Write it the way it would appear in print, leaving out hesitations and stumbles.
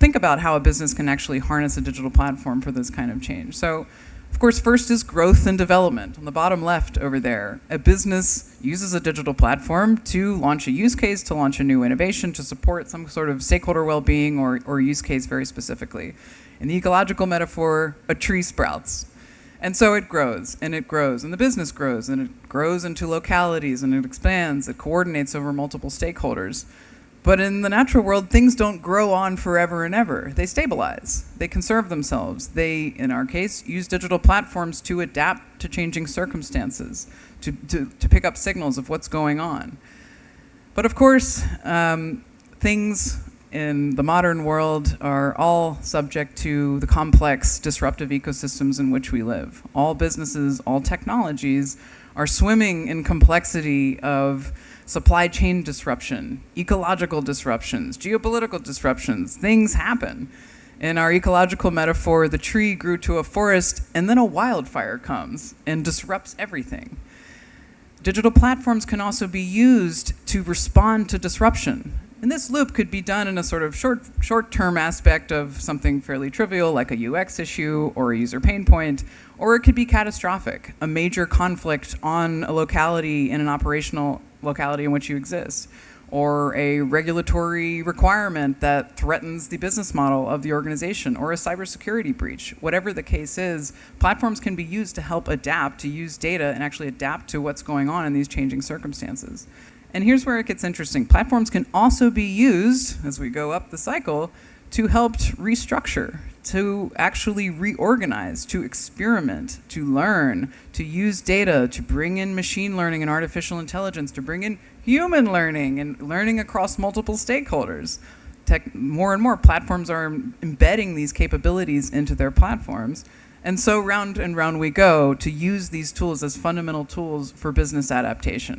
think about how a business can actually harness a digital platform for this kind of change. So, of course, first is growth and development. On the bottom left over there, a business uses a digital platform to launch a use case, to launch a new innovation, to support some sort of stakeholder well-being or use case very specifically. In the ecological metaphor, a tree sprouts. And so it grows, and the business grows, and it grows into localities, and it expands, it coordinates over multiple stakeholders. But in the natural world, things don't grow on forever and ever. They stabilize. They conserve themselves. They, in our case, use digital platforms to adapt to changing circumstances, to pick up signals of what's going on. But of course, things in the modern world are all subject to the complex, disruptive ecosystems in which we live. All businesses, all technologies are swimming in complexity of supply chain disruption, ecological disruptions, geopolitical disruptions. Things happen. In our ecological metaphor, the tree grew to a forest, and then a wildfire comes and disrupts everything. Digital platforms can also be used to respond to disruption. And this loop could be done in a sort of short-term aspect of something fairly trivial, like a UX issue or a user pain point, or it could be catastrophic, a major conflict on a locality in an operational locality in which you exist, or a regulatory requirement that threatens the business model of the organization, or a cybersecurity breach. Whatever the case is, platforms can be used to help adapt, to use data and actually adapt to what's going on in these changing circumstances. And here's where it gets interesting. Platforms can also be used, as we go up the cycle, to help restructure, to actually reorganize, to experiment, to learn, to use data, to bring in machine learning and artificial intelligence, to bring in human learning and learning across multiple stakeholders. More and more platforms are embedding these capabilities into their platforms. And so round and round we go to use these tools as fundamental tools for business adaptation.